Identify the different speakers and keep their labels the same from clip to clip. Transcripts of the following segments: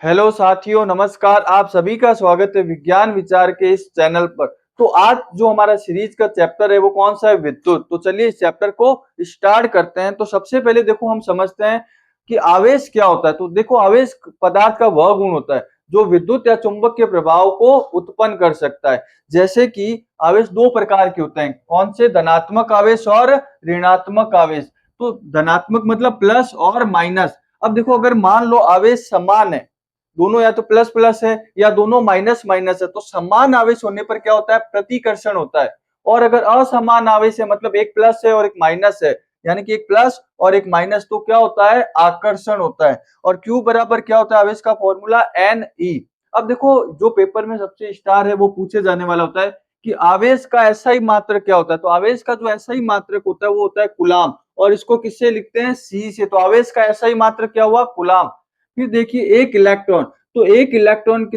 Speaker 1: Hello साथियों, नमस्कार। आप सभी का स्वागत है विज्ञान विचार के इस चैनल पर। तो आज जो हमारा सीरीज का चैप्टर है वो कौन सा है? विद्युत। तो चलिए इस चैप्टर को स्टार्ट करते हैं। तो सबसे पहले देखो हम समझते हैं कि आवेश क्या होता है। तो देखो आवेश पदार्थ का वह गुण होता है जो विद्युत या चुंबक के प्रभाव को उत्पन्न कर सकता है। जैसे कि आवेश दो प्रकार के होते हैं, कौन से? धनात्मक आवेश और ऋणात्मक आवेश। तो धनात्मक मतलब प्लस और माइनस। अब देखो अगर मान लो आवेश समान है, दोनों या तो प्लस प्लस है या दोनों माइनस माइनस है, तो समान आवेश होने पर क्या होता है? प्रतिकर्षण होता है। और अगर असमान आवेश है, मतलब एक प्लस है और एक माइनस है, यानी कि एक प्लस और एक माइनस, तो क्या होता है? आकर्षण होता है। और Q बराबर क्या होता है? आवेश का फॉर्मूला Ne। अब देखो जो पेपर में सबसे स्टार है वो पूछे जाने वाला होता है कि आवेश का एसआई मात्रक क्या होता है। तो आवेश का जो एसआई मात्रक होता है वो होता है कूलाम, और इसको किससे लिखते हैं? C से। तो आवेश का एसआई मात्रक क्या हुआ? कूलाम। फिर देखिए एक इलेक्ट्रॉन, तो एक इलेक्ट्रॉन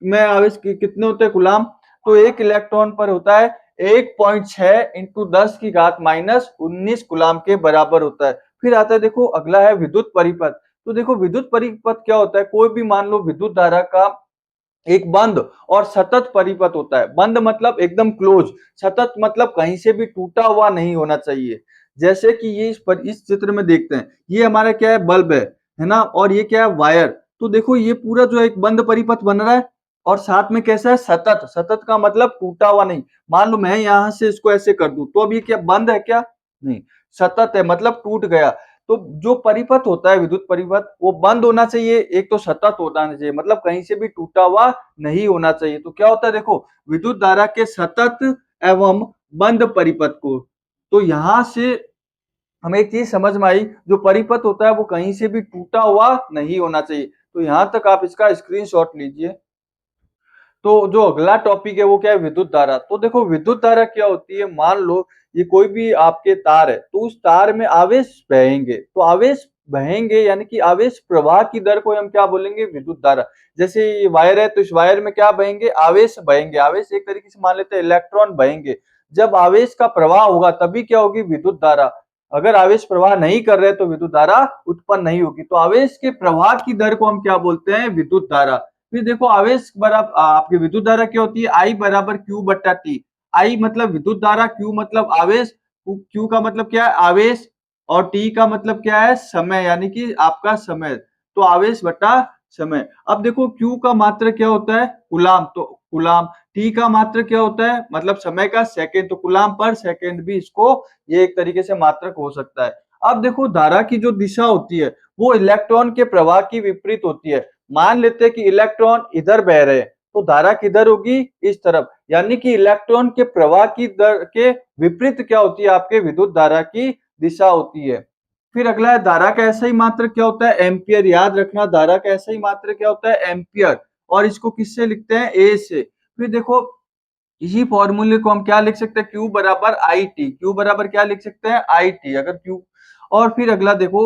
Speaker 1: में आवेश कितने होते हैं? कूलाम। तो एक इलेक्ट्रॉन पर होता है 1.6 इंटू 10 की घात माइनस 19 कूलाम के बराबर होता है। फिर आता है देखो अगला है विद्युत परिपथ। तो देखो विद्युत परिपथ क्या होता है? कोई भी मान लो विद्युत धारा का एक बंद और सतत परिपथ होता है। बंद मतलब एकदम क्लोज, सतत मतलब कहीं से भी टूटा हुआ नहीं होना चाहिए। जैसे कि ये इस चित्र में देखते हैं, ये हमारा क्या है? बल्ब है ना, और ये क्या है? वायर। तो देखो ये पूरा जो एक बंद परिपथ बन रहा है, और साथ में कैसा है? सतत। सतत का मतलब टूटा हुआ नहीं। मान लो मैं यहां से इसको ऐसे कर दूं, तो अब ये क्या बंद है? क्या नहीं, सतत है, मतलब टूट गया। तो जो परिपथ होता है विद्युत परिपथ, वो बंद होना चाहिए, एक तो सतत होना चाहिए, मतलब कहीं से भी टूटा हुआ नहीं होना चाहिए। तो क्या होता है देखो, विद्युत धारा के सतत एवं बंद परिपथ को, तो यहां से हमें एक चीज समझ में आई, जो परिपथ होता है वो कहीं से भी टूटा हुआ नहीं होना चाहिए। तो यहां तक आप इसका स्क्रीनशॉट लीजिए। तो जो अगला टॉपिक है वो क्या है? विद्युत धारा। तो देखो विद्युत धारा क्या होती है? मान लो ये कोई भी आपके तार है, तो उस तार में आवेश बहेंगे। तो आवेश बहेंगे यानी कि आवेश प्रवाह की दर को हम क्या बोलेंगे? विद्युत धारा। जैसे ये वायर है, तो इस वायर में क्या बहेंगे? आवेश बहेंगे। आवेश एक तरीके से मान लेते हैं इलेक्ट्रॉन बहेंगे। जब आवेश का प्रवाह होगा तभी क्या होगी? विद्युत धारा। अगर आवेश प्रवाह नहीं कर रहे तो विद्युत धारा उत्पन्न नहीं होगी। तो आवेश के प्रवाह की दर को हम क्या बोलते हैं? विद्युत धारा। फिर देखो आवेश बराबर आपकी विद्युत धारा क्या होती है? आई बराबर क्यू बट्टा टी। आई मतलब विद्युत धारा, क्यू मतलब आवेश, क्यू का मतलब क्या है? आवेश। और टी का मतलब क्या है? समय, यानी कि आपका समय। तो आवेश बट्टा समय। अब देखो क्यू का मात्रक क्या होता है? कूलाम। तो कूलाम। टी का मात्रक क्या होता है? मतलब समय का सेकंड, तो कूलाम पर सेकंड भी इसको, ये एक तरीके से मात्रक हो सकता है। अब देखो धारा की जो दिशा होती है वो इलेक्ट्रॉन के प्रवाह की विपरीत होती है। मान लेते हैं कि इलेक्ट्रॉन इधर बह रहे हैं, तो धारा किधर होगी? इस तरफ। यानी कि इलेक्ट्रॉन के प्रवाह की दर के विपरीत क्या होती है? आपके विद्युत धारा की दिशा होती है। फिर अगला है धारा का ऐसा ही मात्र क्या होता है? एम्पियर। याद रखना धारा का ऐसा ही मात्र क्या होता है? एम्पियर। और इसको किससे लिखते हैं? ए से। फिर देखो इसी फॉर्मूले को हम क्या लिख सकते हैं? Q बराबर आई टी। क्यू बराबर क्या लिख सकते हैं? I T. अगर क्यू, और फिर अगला देखो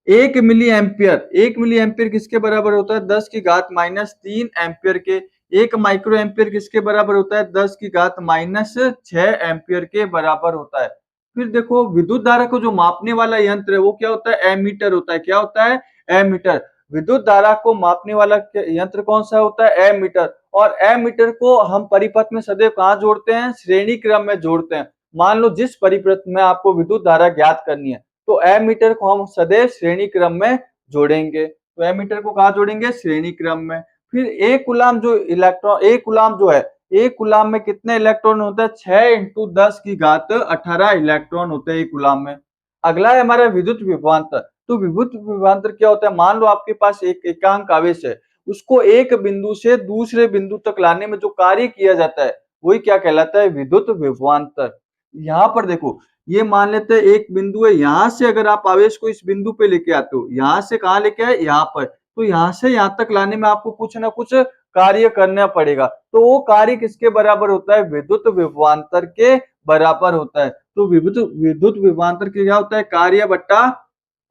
Speaker 1: 1 मिली एम्पियर। 1 मिली एम्पियर किसके बराबर होता है? 10 की घात माइनस 3 एम्पियर के। 1 माइक्रो एम्पियर किसके बराबर होता है? 10 की घात माइनस 6 एम्पियर के बराबर होता है। फिर देखो विद्युत धारा को जो मापने वाला यंत्र है वो क्या होता है? एमीटर होता है। क्या होता है? एमीटर। विद्युत धारा को मापने वाला यंत्र कौन सा होता है? एमीटर। और एमीटर को हम परिपथ में सदैव कहाँ जोड़ते हैं? श्रेणी क्रम में जोड़ते हैं। मान लो जिस परिपथ में आपको विद्युत धारा ज्ञात करनी है, तो एमीटर को हम सदैव श्रेणी क्रम में जोड़ेंगे। तो एमीटर को कहाँ जोड़ेंगे? श्रेणी क्रम में। फिर एक कूलाम जो इलेक्ट्रॉन, एक कूलाम जो है, एक कूलाम में कितने इलेक्ट्रॉन होते हैं? 6 इंटू 10 की घात 18 इलेक्ट्रॉन होते हैं एक कूलाम में। अगला है हमारा विद्युत विभवांतर। तो विद्युत विभवांतर क्या होता है? मान लो आपके पास एक एकांक आवेश है, उसको एक बिंदु से दूसरे बिंदु तक लाने में जो कार्य किया जाता है वही क्या कहलाता है? विद्युत विभवांतर। यहाँ पर देखो ये मान लेते हैं एक बिंदु है, यहां से अगर आप आवेश को इस बिंदु पे लेके आते हो, यहां से कहां लेके आए? यहाँ पर। तो यहां से यहां तक लाने में आपको कुछ ना कुछ कार्य करना पड़ेगा। तो वो कार्य किसके बराबर होता है? विद्युत विभवांतर के बराबर होता है। तो विद्युत विद्युत विभवांतर क्या होता है? कार्य बट्टा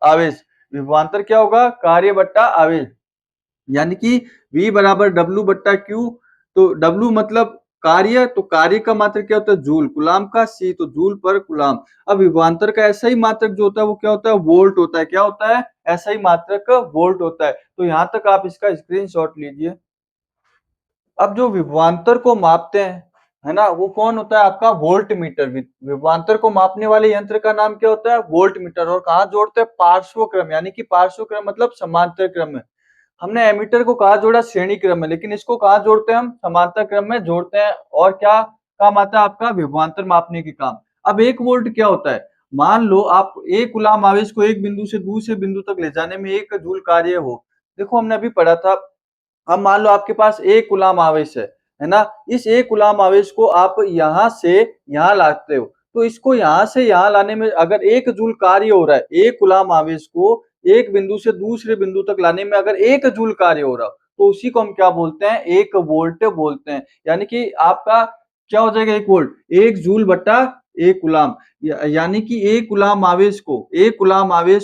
Speaker 1: आवेश। विभवांतर क्या होगा? कार्य बट्टा आवेश। यानी कि V बराबर W बट्टा Q। तो W मतलब कार्य, तो कार्य का मात्रक क्या होता है जूल, गुलाम का सी, तो जूल पर गुलाम। अब विभवांतर का ऐसा ही मात्रक जो होता है वो क्या होता है वोल्ट होता है, क्या होता है ऐसा ही मात्रक वोल्ट होता है। तो यहां तक आप इसका स्क्रीनशॉट लीजिए। अब जो विभवांतर को मापते हैं है ना, वो कौन होता है आपका वोल्ट मीटर। विभवांतर को मापने वाले यंत्र का नाम क्या होता है वोल्ट मीटर। और कहाँ जोड़ते हैं पार्श्व क्रम, यानी कि पार्श्व क्रम मतलब समांतर क्रम में। हमने एमीटर को कहा जोड़ा श्रेणी क्रम में, लेकिन इसको कहा जोड़ते हैं हम समांतर क्रम में जोड़ते हैं। और क्या काम आता है आपका विभवांतर मापने के काम। अब एक वोल्ट क्या होता है, मान लो आप एक गुलाम आवेश को एक बिंदु से दूसरे बिंदु तक ले जाने में एक जूल कार्य हो। देखो हमने अभी पढ़ा था, अब मान लो आपके पास एक गुलाम आवेश है ना, इस एक गुलाम आवेश को आप यहां से यहां लाते हो, तो इसको यहां से यहां लाने में अगर एक जूल कार्य हो रहा है, एक गुलाम आवेश को एक बिंदु से दूसरे बिंदु तक लाने में अगर एक जूल कार्य हो रहा हो, तो उसी को हम क्या बोलते हैं एक वोल्ट बोलते हैं। यानी कि आपका क्या हो जाएगा एक वोल्ट एक जूल बट्टा एक गुलाम। यानी कि एक गुलाम आवेश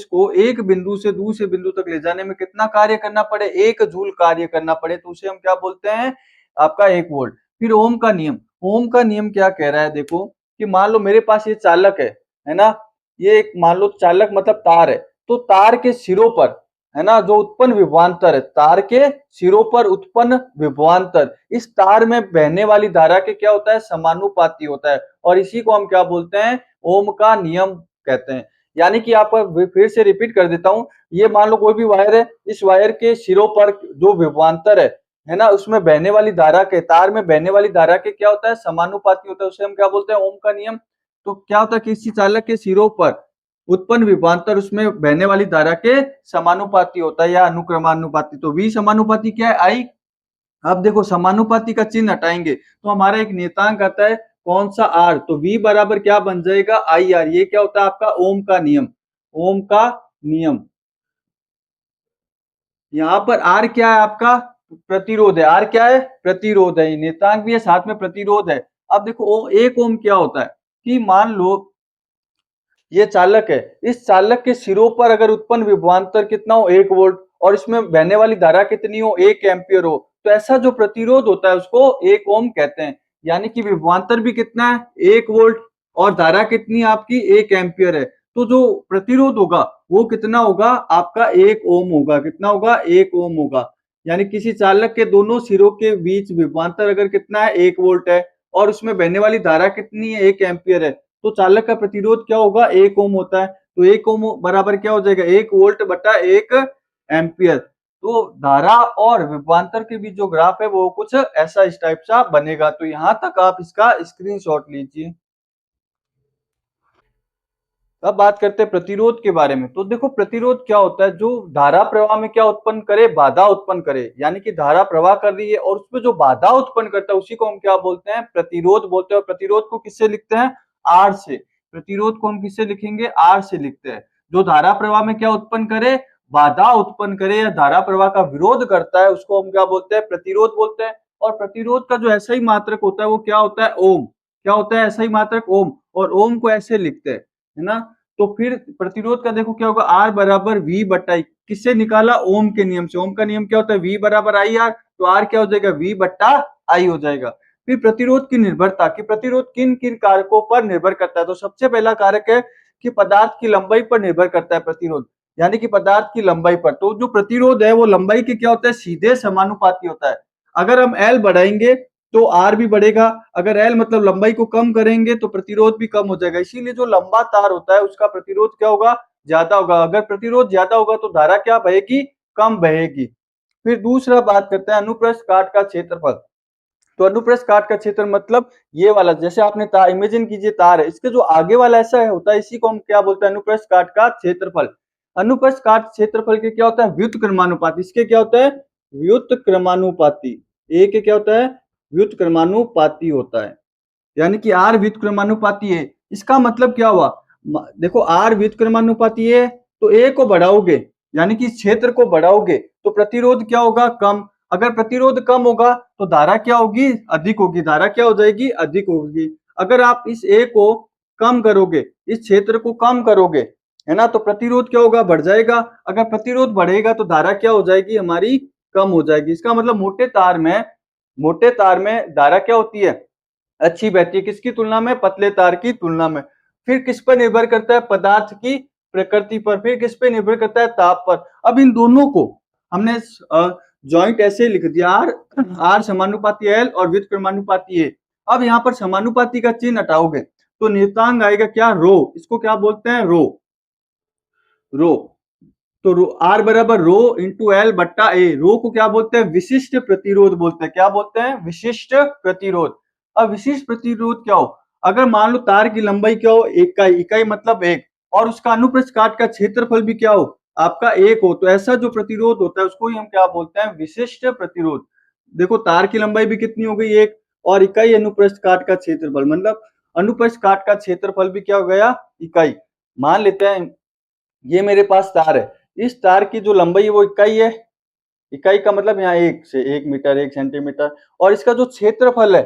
Speaker 1: को एक बिंदु से दूसरे बिंदु तक ले जाने में कितना कार्य करना पड़े एक जूल कार्य करना पड़े, तो उसे हम क्या बोलते हैं आपका एक वोल्ट। फिर ओम का नियम, ओम का नियम क्या कह रहा है देखो, कि मान लो मेरे पास ये चालक है ना, ये एक मान लो चालक मतलब तार है, तो तार के सिरों पर है ना जो उत्पन्न विभवांतर है, तार के सिरों पर उत्पन्न विभवांतर इस तार में बहने वाली धारा के क्या होता है समानुपाती होता है, और इसी को हम क्या बोलते हैं ओम का नियम कहते हैं। यानी कि आप फिर से रिपीट कर देता हूं, ये मान लो कोई भी वायर है, इस वायर के सिरों पर जो विभवांतर है ना, उसमें बहने वाली धारा के तार में बहने वाली धारा के क्या होता है समानुपाती होता है, उसे हम क्या बोलते हैं ओम का नियम। तो क्या होता है किसी चालक के सिरों पर उत्पन्न विभवांतर उसमें बहने वाली धारा के समानुपाती होता है या अनुक्रमानुपाती। तो वी समानुपाती क्या है आई। अब देखो समानुपाती का चिन्ह हटाएंगे तो हमारा एक नियतांक आता है कौन सा आर, तो वी बराबर क्या बन जाएगा आई आर। ये क्या होता है आपका ओम का नियम, ओम का नियम। यहाँ पर आर क्या है आपका प्रतिरोध है, आर क्या है प्रतिरोध है, नियतांक भी है साथ में प्रतिरोध है। अब देखो एक ओम क्या होता है कि मान लो ये चालक है, इस चालक के सिरों पर अगर उत्पन्न विभवांतर कितना हो एक वोल्ट और इसमें बहने वाली धारा कितनी हो एक एम्पियर हो, तो ऐसा जो प्रतिरोध होता है उसको एक ओम कहते हैं। यानी कि विभवांतर भी कितना है एक वोल्ट और धारा कितनी है आपकी एक एम्पियर है, तो जो प्रतिरोध होगा वो कितना होगा आपका एक ओम होगा, कितना होगा एक ओम होगा। यानी किसी चालक के दोनों सिरों के बीच विभवांतर अगर कितना है एक वोल्ट है और उसमें बहने वाली धारा कितनी है एक एम्पियर है, तो चालक का प्रतिरोध क्या होगा एक ओम होता है। तो एक ओम बराबर क्या हो जाएगा एक वोल्ट बटा एक एम्पियर। तो धारा और विभवांतर के बीच जो ग्राफ है वो कुछ ऐसा इस टाइप सा बनेगा। तो यहां तक आप इसका स्क्रीनशॉट लीजिए। अब बात करते हैं प्रतिरोध के बारे में। तो देखो प्रतिरोध क्या होता है, जो धारा प्रवाह में क्या उत्पन्न करे बाधा उत्पन्न करे, यानी कि धारा प्रवाह कर रही है और उसमें जो बाधा उत्पन्न करता है उसी को हम क्या बोलते हैं प्रतिरोध बोलते हैं। और प्रतिरोध को किससे लिखते हैं आर से, प्रतिरोध को हम किससे लिखेंगे आर से लिखते हैं। जो धारा प्रवाह में क्या उत्पन्न करे बाधा उत्पन्न करे या धारा प्रवाह का विरोध करता है उसको हम क्या बोलते हैं प्रतिरोध बोलते हैं। और प्रतिरोध का जो ऐसा ही मात्रक होता है वो क्या होता है ओम, क्या होता है ऐसा ही मात्रक ओम, और ओम को ऐसे लिखते हैं है ना। तो फिर प्रतिरोध का देखो क्या होगा आर बराबर वी बट्टा आई, किससे निकाला ओम के नियम से। ओम का नियम क्या होता है वी बराबर आई आर, तो आर क्या हो जाएगा वी बट्टा आई हो जाएगा। फिर प्रतिरोध की निर्भरता, कि प्रतिरोध किन किन कारकों पर निर्भर करता है, तो सबसे पहला कारक है कि पदार्थ की लंबाई पर निर्भर करता है प्रतिरोध, यानी कि पदार्थ की लंबाई पर। तो जो प्रतिरोध है वो लंबाई के क्या होता है सीधे समानुपाती होता है। अगर हम एल बढ़ाएंगे तो आर भी बढ़ेगा, अगर एल मतलब लंबाई को कम करेंगे तो प्रतिरोध भी कम हो जाएगा। इसीलिए जो लंबा तार होता है उसका प्रतिरोध क्या होगा ज्यादा होगा, अगर प्रतिरोध ज्यादा होगा तो धारा क्या बहेगी कम बहेगी। फिर दूसरा बात करते हैं अनुप्रस्थ काट का क्षेत्रफल। तो अनुप्रस्थ काट का क्षेत्र मतलब ये वाला, जैसे आपने तार इमेजिन कीजिए तार है, इसके जो आगे वाला ऐसा होता है इसी को हम क्या बोलते हैं अनुप्रस्थ काट का क्षेत्रफल। अनुप्रस्थ काट क्षेत्रफल के क्या होता है व्युत्क्रमानुपाती, इसके क्या होता है व्युत्क्रमानुपाती, ए के क्या होता है व्युत्क्रमानुपाती होता है। यानी कि आर व्युत्क्रमानुपाती है, इसका मतलब क्या हुआ देखो आर व्युत्क्रमानुपाती है तो ए को बढ़ाओगे यानी कि क्षेत्र को बढ़ाओगे तो प्रतिरोध क्या होगा कम, अगर प्रतिरोध कम होगा तो धारा क्या होगी अधिक होगी, धारा क्या हो जाएगी अधिक होगी। अगर आप इस ए को कम करोगे इस क्षेत्र को कम करोगे है ना, तो प्रतिरोध क्या होगा बढ़ जाएगा, अगर प्रतिरोध बढ़ेगा तो धारा क्या हो जाएगी हमारी कम हो जाएगी। इसका मतलब मोटे तार में मोटे तार में धारा क्या होती है, अच्छी बहती है, किसकी तुलना में, पतले तार की तुलना में। फिर किस पर निर्भर करता है, पदार्थ की प्रकृति पर। फिर किस पे निर्भर करता है, ताप पर। अब इन दोनों को हमने जॉइंट ऐसे लिख दिया, आर समानुपाती एल और व्युत्क्रमानुपाती ए। अब यहाँ पर समानुपाती का चिन्ह हटाओगे तो नियतांक आएगा क्या, रो। इसको क्या बोलते हैं, रो। रो तो रो आर बराबर रो इंटू एल बट्टा ए। रो को क्या बोलते हैं, विशिष्ट प्रतिरोध बोलते हैं। क्या बोलते हैं, विशिष्ट प्रतिरोध। अब विशिष्ट प्रतिरोध क्या हो, अगर मान लो तार की लंबाई क्या हो, इकाई, इकाई मतलब एक, और उसका अनुप्रस्थ काट का क्षेत्रफल भी क्या हो, आपका एक हो, तो ऐसा जो प्रतिरोध होता है उसको ही हम क्या बोलते हैं, विशिष्ट प्रतिरोध। देखो तार की लंबाई भी कितनी हो गई, एक, और इकाई अनुप्रस्थ काट का क्षेत्रफल, मतलब अनुप्रस्थ काट का क्षेत्रफल भी क्या हो गया, इकाई। मान लेते हैं ये मेरे पास तार है, इस तार की जो लंबाई है वो इकाई है, इकाई का मतलब यहाँ एक से 1 मीटर 1 सेंटीमीटर, और इसका जो क्षेत्रफल है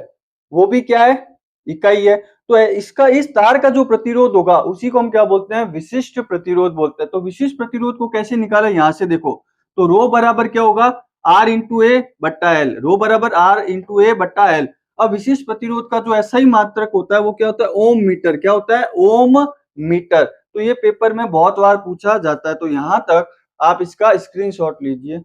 Speaker 1: वो भी क्या है, इकाई है। तो इसका इस तार का जो प्रतिरोध होगा उसी को हम क्या बोलते हैं, विशिष्ट प्रतिरोध बोलते हैं। तो विशिष्ट प्रतिरोध को कैसे निकाला, यहाँ से देखो, तो रो बराबर क्या होगा, आर इंटू ए बट्टा एल। रो बराबर आर इंटू ए बट्टा एल। अब विशिष्ट प्रतिरोध का जो ऐसा ही मात्रक होता है वो क्या होता है, ओम मीटर। क्या होता है, ओम मीटर। तो ये पेपर में बहुत बार पूछा जाता है, तो यहां तक आप इसका स्क्रीनशॉट लीजिए।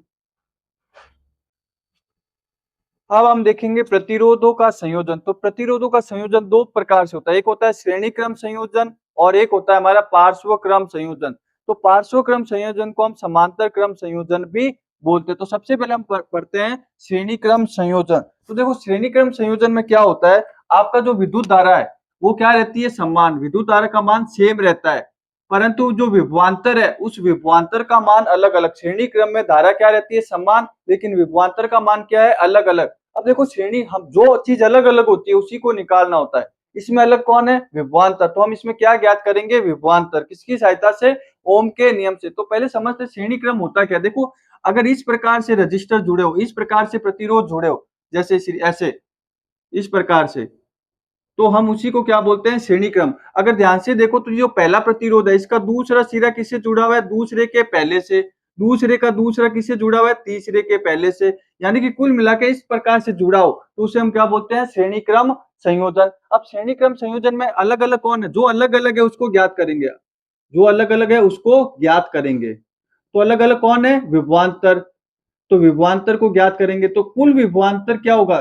Speaker 1: अब हम देखेंगे प्रतिरोधों का संयोजन। तो प्रतिरोधों का संयोजन दो प्रकार से होता है, एक होता है श्रेणी क्रम संयोजन और एक होता है हमारा पार्श्व क्रम संयोजन। तो पार्श्व क्रम संयोजन को हम समांतर क्रम संयोजन भी बोलते हैं। तो सबसे पहले हम पढ़ते हैं श्रेणी क्रम संयोजन। तो देखो श्रेणी क्रम संयोजन में क्या होता है, आपका जो विद्युत धारा है वो क्या रहती है, समान, विद्युत धारा का मान सेम रहता है, परंतु जो विभवांतर है उस विभवांतर का मान अलग अलग। श्रेणी क्रम में धारा क्या रहती है, समान, लेकिन विभवांतर का मान क्या है, अलग अलग। अब देखो श्रेणी, हम जो चीज अलग अलग होती है उसी को निकालना होता है। इसमें अलग कौन है, विभवांतर। तो हम इसमें क्या ज्ञात करेंगे, विभवांतर, किसकी सहायता से, ओम के नियम से। तो पहले समझते श्रेणी क्रम होता क्या। देखो अगर इस प्रकार से रजिस्टर जुड़े हो, इस प्रकार से प्रतिरोध जुड़े हो, जैसे ऐसे, इस प्रकार से, तो हम उसी को क्या बोलते हैं, श्रेणी क्रम। अगर ध्यान से देखो तो जो पहला प्रतिरोध है इसका दूसरा सिरा किससे जुड़ा हुआ है, दूसरे के पहले से, दूसरे का दूसरा किससे जुड़ा हुआ है, तीसरे के पहले से, यानी कि कुल मिला के इस प्रकार से जुड़ा हो तो उसे हम क्या बोलते हैं, श्रेणी क्रम संयोजन। अब श्रेणी क्रम संयोजन में अलग अलग कौन है, जो अलग अलग है उसको ज्ञात करेंगे, जो अलग अलग है उसको ज्ञात करेंगे। तो अलग अलग कौन है, विभवांतर। तो विभवांतर को ज्ञात करेंगे तो कुल विभवांतर क्या होगा,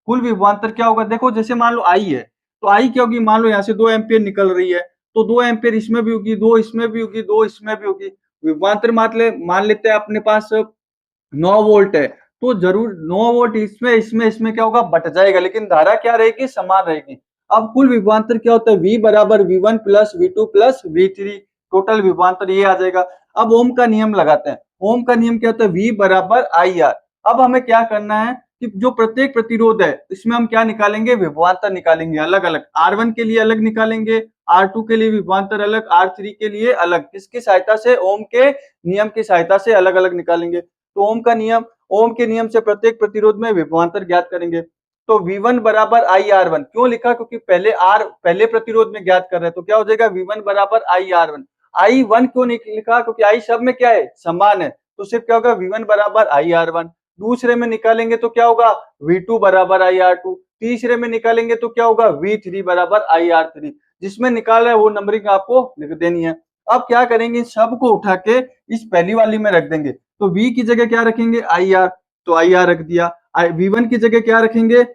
Speaker 1: कुल विभवांतर क्या होगा, देखो जैसे मान लो आई है, तो आई क्या होगी, मान लो यहाँ से 2 एम्पियर निकल रही है, तो 2 एम्पियर इसमें भी होगी, दो इसमें भी होगी, दो इसमें भी होगी। विभवांतर मान लेते हैं अपने पास 9 वोल्ट है, तो जरूर 9 वोल्ट इसमें इसमें इसमें क्या होगा, बट जाएगा, लेकिन धारा क्या रहेगी, समान रहेगी। अब कुल विभवांतर क्या होता है, V बराबर V1 plus V2 plus V3, total विभवांतर ये आ जाएगा। अब ओम का नियम लगाते हैं। ओम का नियम क्या होता है, V बराबर IR। अब हमें क्या करना है कि जो प्रत्येक प्रतिरोध है इसमें हम क्या निकालेंगे, विभवांतर निकालेंगे अलग अलग। R1 के लिए अलग निकालेंगे, R2 के लिए विभवांतर अलग, R3 के लिए अलग, किसकी सहायता से, ओम के नियम की सहायता से अलग अलग निकालेंगे। तो ओम का नियम, ओम के नियम से प्रत्येक प्रतिरोध में विभवांतर ज्ञात करेंगे। तो V1 बराबर IR1, क्यों लिखा, क्योंकि पहले R पहले प्रतिरोध में ज्ञात कर रहे हैं, तो क्या हो जाएगा, V1 बराबर IR1। I1 क्यों नहीं लिखा, क्योंकि I सब में क्या है, समान है, तो सिर्फ क्या होगा, V1 बराबर IR1। दूसरे में निकालेंगे तो क्या होगा, V2 बराबर IR2। तीसरे में निकालेंगे तो क्या होगा, V3 बराबर IR3। जिसमें निकाला है वो नंबरिंग आपको लिख देनी है। अब क्या करेंगे, सबको उठा के इस पहली वाली में रख देंगे। तो V की जगह क्या रखेंगे, IR, तो IR रख दिया। V1 की जगह क्या रखेंगे,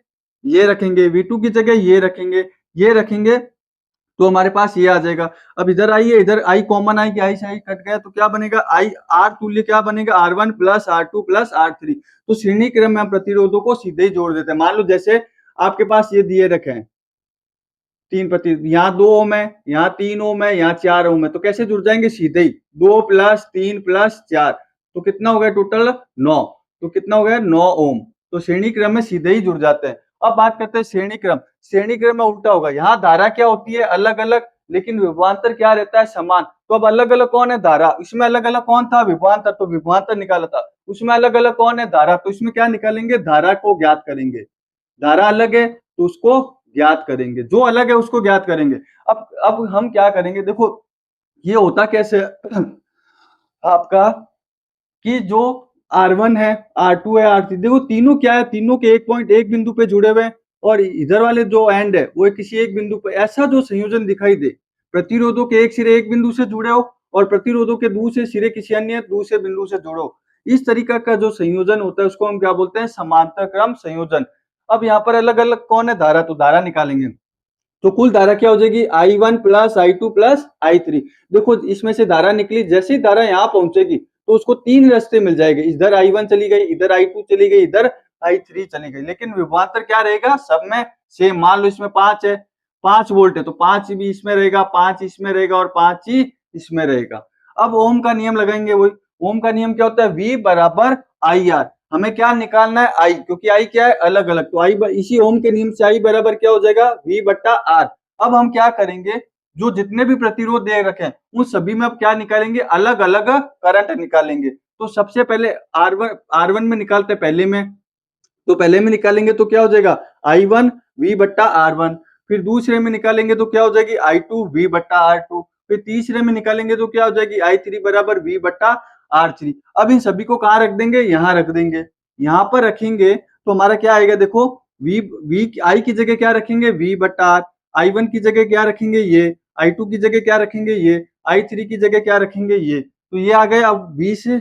Speaker 1: ये रखेंगे। V2 की जगह ये रखेंगे, ये रखेंगे, तो हमारे पास ये आ जाएगा। अब इधर आइए, इधर आई कॉमन आएगी, आई से आई कट गया, तो क्या बनेगा, आई आर तुल्य क्या बनेगा, R1 plus R2 plus R3। तो श्रेणी क्रम में हम प्रतिरोधों को सीधे ही जोड़ देते हैं। मान लो जैसे आपके पास ये दिए रखे हैं तीन प्रति, यहाँ 2 ओम है, यहाँ 3 ओम है, यहाँ 4 ओम है, तो कैसे जुड़ जाएंगे, सीधे ही 2 प्लस 3 प्लस 4, तो कितना हो गया टोटल 9। तो कितना हो गया, 9 ओम। तो श्रेणी क्रम में सीधे ही जुड़ जाते हैं। अब बात करते हैं श्रेणी क्रम। श्रेणी क्रम में उल्टा होगा, यहाँ धारा क्या होती है, अलग अलग, लेकिन विभवांतर क्या रहता है, समान। तो अब अलग अलग कौन है, धारा, इसमें अलग अलग कौन था, विभवांतर, तो विभवांतर निकाला था। उसमें अलग अलग कौन है, धारा, तो इसमें क्या निकालेंगे, धारा को ज्ञात करेंगे। धारा अलग है तो उसको ज्ञात करेंगे, जो अलग है उसको ज्ञात करेंगे। अब हम क्या करेंगे, देखो ये होता कैसे आपका, कि जो R1 है, R2 है, R3, देखो तीनों क्या है, तीनों के एक पॉइंट एक बिंदु पे जुड़े हुए हैं और इधर वाले जो एंड है वो किसी एक बिंदु पे, ऐसा जो संयोजन दिखाई दे, प्रतिरोधों के एक सिरे एक बिंदु से जुड़े हो और प्रतिरोधों के दूसरे सिरे किसी अन्य दूसरे बिंदु से जुड़ो, इस तरीका का जो संयोजन होता है उसको हम क्या बोलते हैं, समांतर क्रम संयोजन। अब यहाँ पर अलग अलग कौन है, धारा, तो धारा निकालेंगे तो कुल धारा क्या हो जाएगी, I1 plus I2 plus I3। देखो इसमें से धारा निकली, जैसे ही धारा यहाँ पहुंचेगी तो उसको तीन रास्ते मिल जाएंगे, इधर I1 चली गई, इधर I2 चली गई, इधर I3 चली गई, लेकिन विभवांतर क्या रहेगा, सब में सेम। मान लो इसमें 5 है, 5 वोल्ट है तो 5 भी इसमें रहेगा, 5 इसमें रहेगा और 5 ही इसमें रहेगा। अब ओम का नियम लगाएंगे, वही ओम का नियम क्या होता है, V बराबर IR। हमें क्या निकालना है, आई, क्योंकि आई क्या है, अलग अलग, तो आई इसी ओम के नियम से आई बराबर क्या हो जाएगा, V बट्टा आर। अब हम क्या करेंगे, जो जितने भी प्रतिरोध दे रखे हैं उन सभी में अब क्या निकालेंगे, अलग अलग करंट निकालेंगे। तो सबसे पहले R1 में निकालते हैं, पहले में, तो पहले में निकालेंगे तो क्या हो जाएगा, I1 V बट्टा R1। फिर दूसरे में निकालेंगे तो क्या हो जाएगी, I2 V बट्टा R2। फिर तीसरे में निकालेंगे तो क्या हो जाएगी, I3 बराबर V बट्टा R3। अब इन सभी को कहाँ रख देंगे, यहाँ रख देंगे। यहाँ पर रखेंगे तो हमारा क्या आएगा, देखो V I की जगह क्या रखेंगे, V बट्टा R। I1 की जगह क्या रखेंगे, ये। I2 की जगह क्या रखेंगे, ये। I3 की जगह क्या रखेंगे, ये। तो ये आ गए। अब 20 से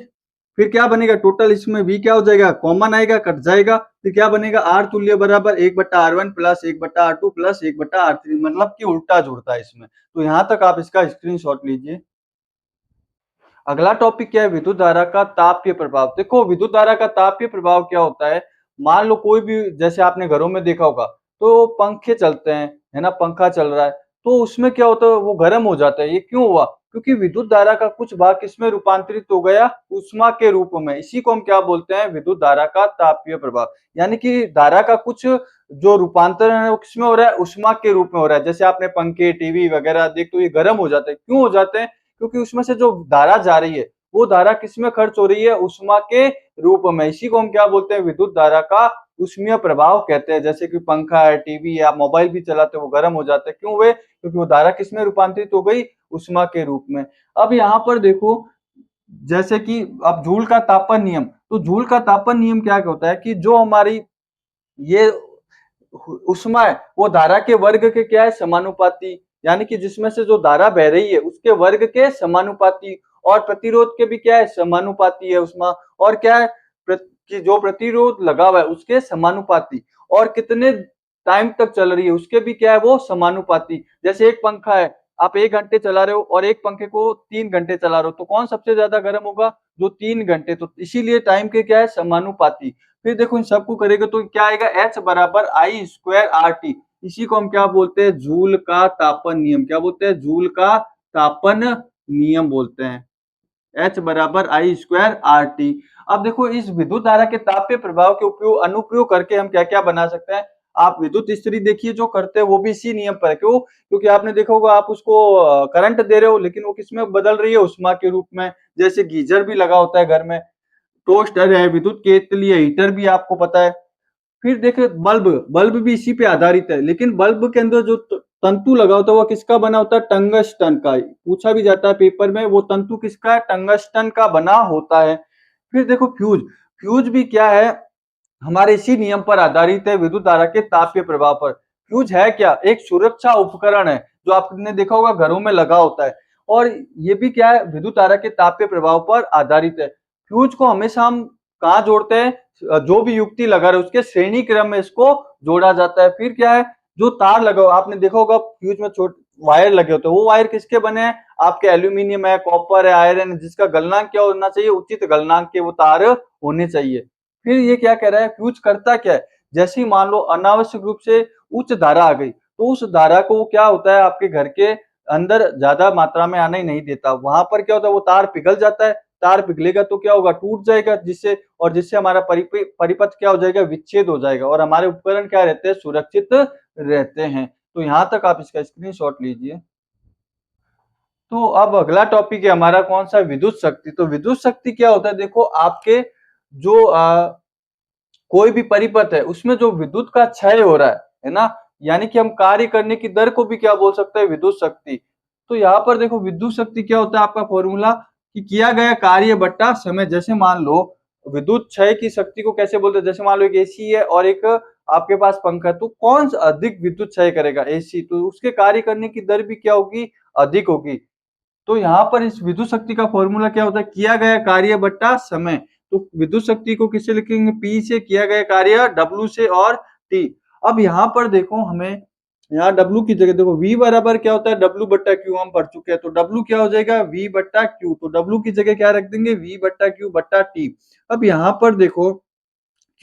Speaker 1: फिर क्या बनेगा, टोटल इसमें V क्या हो जाएगा, कॉमन आएगा, कट जाएगा, फिर क्या बनेगा, R तुल्य बराबर 1/R1 plus 1/R2 plus 1/R3, मतलब कि उल्टा जुड़ता है इसमें। तो यहां तक आप इसका स्क्रीनशॉट लीजिए। अगला टॉपिक क्या है, विद्युत धारा का तापीय प्रभाव। देखो विद्युत धारा का तापीय प्रभाव क्या होता है, मान लो कोई भी, जैसे आपने घरों में देखा होगा तो पंखे चलते हैं, है ना, पंखा चल रहा है तो उसमें क्या होता है, वो गर्म हो जाता है। ये क्यों हुआ, क्योंकि विद्युत धारा का कुछ भाग किसमें रूपांतरित हो गया, उष्मा के रूप में। इसी को हम क्या बोलते हैं, विद्युत धारा का तापीय प्रभाव। यानी कि धारा का कुछ जो रूपांतरण है वो किसमें हो रहा है, उष्मा के रूप में हो रहा है। जैसे आपने पंखे, टीवी वगैरह देख तो ये गर्म हो जाते हैं। क्यों हो जाते हैं, क्योंकि उसमें से जो धारा जा रही है वो धारा किसमें खर्च हो रही है, उष्मा के रूप में। इसी को हम क्या बोलते हैं, विद्युत धारा का उष्मीय प्रभाव कहते हैं। जैसे कि पंखा है, टीवी है, आप मोबाइल भी चलाते हो, वो गर्म हो जाते हैं। क्यों हुए, क्योंकि वो धारा किसमें रूपांतरित हो गई, उष्मा के रूप में। अब यहाँ पर देखो, जैसे कि अब जूल का तापन नियम, तो जूल का तापन नियम क्या होता है कि जो हमारी ये उष्मा है वो धारा के वर्ग के क्या है, समानुपाती। यानी कि जिसमें से जो धारा बह रही है उसके वर्ग के समानुपाती, और प्रतिरोध के भी क्या है, समानुपाती है उष्मा। और क्या है, कि जो प्रतिरोध लगा हुआ है उसके समानुपाती, और कितने टाइम तक चल रही है उसके भी क्या है, वो समानुपाती। जैसे एक पंखा है, आप 1 घंटे चला रहे हो और एक पंखे को 3 घंटे चला रहे हो, तो कौन सबसे ज्यादा गर्म होगा, जो 3 घंटे। तो इसीलिए टाइम के क्या है, समानुपाती। फिर देखो इन सबको करेंगे तो क्या आएगा, H बराबर आई स्क्वायर आर टी। इसी को हम क्या बोलते हैं, जूल का तापन नियम। क्या बोलते हैं, जूल का तापन नियम बोलते हैं। H बराबर आई स्क्वायर आर टी। अब देखो इस विद्युत धारा के तापीय प्रभाव के उपयोग अनुप्रयोग करके हम क्या क्या बना सकते हैं। आप विद्युत इस्त्री देखिए जो करते हैं वो भी इसी नियम पर है। क्यों, क्योंकि आपने देखा होगा आप उसको करंट दे रहे हो लेकिन वो किसमें बदल रही है, उष्मा के रूप में। जैसे गीजर भी लगा होता है घर में, टोस्टर है, विद्युत केतली है, हीटर भी आपको पता है। फिर देखे बल्ब, बल्ब भी इसी पे आधारित है, लेकिन बल्ब के अंदर जो तंतु लगा होता है वो किसका बना होता है, टंगस्टन का। पूछा भी जाता है पेपर में, वो तंतु किसका है, टंगस्टन का बना होता है। फिर देखो फ्यूज, फ्यूज भी क्या है, हमारे इसी नियम पर आधारित है, विद्युत धारा के तापीय प्रभाव पर। फ्यूज है क्या, एक सुरक्षा उपकरण है जो आपने देखा होगा घरों में लगा होता है, और ये भी क्या है, विद्युत धारा के तापीय प्रभाव पर आधारित है। फ्यूज को हमेशा हम कहाँ जोड़ते हैं, जो भी युक्ति लगा रहे उसके श्रेणी क्रम में इसको जोड़ा जाता है। फिर क्या है, जो तार लगा आपने देखा होगा फ्यूज में छोटे वायर लगे होते हैं, वो वायर किसके बने हैं, आपके एल्यूमिनियम है, कॉपर है, आयरन है, जिसका गलनांक क्या होना चाहिए, उचित गलनांक के वो तार होने चाहिए। फिर ये क्या कह रहा है, फ्यूज करता क्या है, जैसे ही मान लो अनावश्यक रूप से उच्च धारा आ गई तो उस धारा को क्या होता है, आपके घर के अंदर ज्यादा मात्रा में आने ही नहीं देता। वहां पर क्या होता है, वो तार पिघल जाता है। तार पिघलेगा तो क्या होगा, टूट जाएगा, जिससे हमारा परिपथ क्या हो जाएगा, विच्छेद हो जाएगा, और हमारे उपकरण क्या रहते हैं, सुरक्षित रहते हैं। तो यहाँ तक आप इसका स्क्रीनशॉट लीजिए। तो अब अगला टॉपिक है हमारा कौन सा, विद्युत शक्ति। तो विद्युत शक्ति क्या होता है, देखो आपके जो कोई भी परिपथ है उसमें जो विद्युत का क्षय हो रहा है ना, यानी कि हम कार्य करने की दर को भी क्या बोल सकते हैं, विद्युत शक्ति। तो यहाँ पर देखो विद्युत शक्ति क्या होता है, आपका फॉर्मूला कि किया गया कार्य बट्टा समय। जैसे मान लो विद्युत क्षय की शक्ति को कैसे बोलते हैं? जैसे मान लो एक एसी है और एक आपके पास पंखा है, तो कौन सा अधिक विद्युत क्षय करेगा? एसी, तो उसके कार्य करने की दर भी क्या होगी? अधिक होगी। तो यहाँ पर इस विद्युत शक्ति का फॉर्मूला क्या होता है? किया गया कार्य बट्टा समय। तो विद्युत शक्ति को किससे लिखेंगे? P से, किया गया कार्य W से और T। अब यहाँ पर देखो हमें, यहाँ W की जगह देखो V बराबर क्या होता है? W बट्टा Q हम पढ़ चुके हैं, तो W क्या हो जाएगा? V बट्टा Q। तो W की जगह क्या रख देंगे? V बट्टा Q बट्टा T। अब यहाँ पर देखो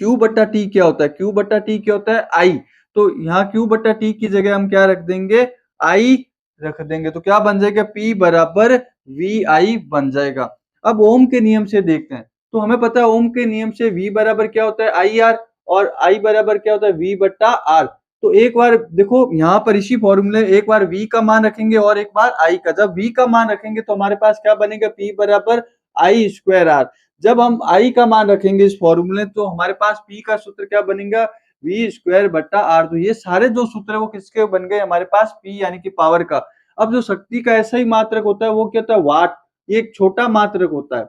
Speaker 1: Q बट्टा T क्या होता है? Q बट्टा T क्या होता है? I। तो यहाँ Q बट्टा T की जगह हम क्या रख देंगे? I रख देंगे। तो क्या बन जाएगा? P बराबर VI बन जाएगा। अब ओम के नियम से देखते हैं। तो हमें पता है ओम के नियम से V बराबर क्या होता है? IR, और I बराबर क्या होता है? V बट्टा R। तो एक बार देखो यहाँ पर इसी फॉर्मूले एक बार V का मान रखेंगे और एक बार I का। जब V का मान रखेंगे तो हमारे पास क्या बनेगा? P बराबर I स्क्वायर R। जब हम I का मान रखेंगे इस फॉर्मूले, तो हमारे पास P का सूत्र क्या बनेगा? V स्क्वायर बट्टा R। तो ये सारे जो सूत्र है वो किसके बन गए? हमारे पास P यानी कि पावर का। अब जो शक्ति का ऐसा ही मात्रक होता है वो क्या होता है? वाट। ये एक छोटा मात्रक होता है।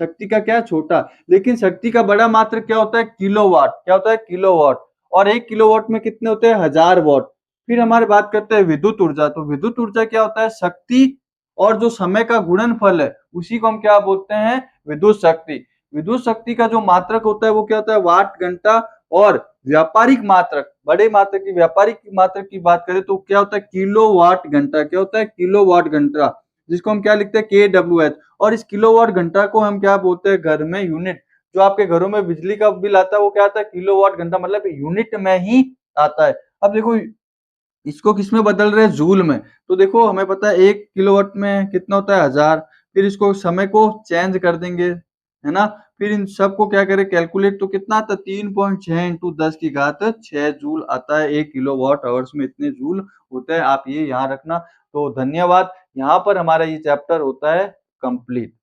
Speaker 1: शक्ति का क्या? छोटा। लेकिन शक्ति का बड़ा मात्रक क्या होता है? किलोवाट। क्या होता है? किलोवाट। और 1 किलोवाट में कितने होते हैं? 1000 वाट। फिर हमारी बात करते हैं विद्युत ऊर्जा। तो विद्युत ऊर्जा क्या होता है? शक्ति और जो समय का गुणनफल है उसी को हम क्या बोलते हैं? विद्युत शक्ति। विद्युत शक्ति का जो मात्रक होता है वो क्या होता है? वाट घंटा। और व्यापारिक मात्रक, बड़े मात्रक की व्यापारिक मात्रक की बात करें तो क्या होता है? किलोवाट घंटा। क्या होता है? किलोवाट घंटा, जिसको हम क्या लिखते हैं? KWH। और इस किलोवाट घंटा को हम क्या बोलते हैं? घर में यूनिट। जो आपके घरों में बिजली का बिल आता है वो क्या आता है? किलोवाट घंटा, मतलब यूनिट में ही आता है। अब देखो इसको किसमें बदल रहे हैं? जूल में। तो देखो हमें पता है 1 किलोवाट में कितना होता है? 1000। फिर इसको समय को चेंज कर देंगे, है ना? फिर इन सबको क्या करें? कैलकुलेट, तो कितना आता है? 3.6 इंटू 10 की घात 6 जूल आता है। 1 किलोवाट आवर्स में इतने जूल होते हैं। आप ये यहाँ रखना। तो धन्यवाद। यहाँ पर हमारा ये चैप्टर होता है कंप्लीट।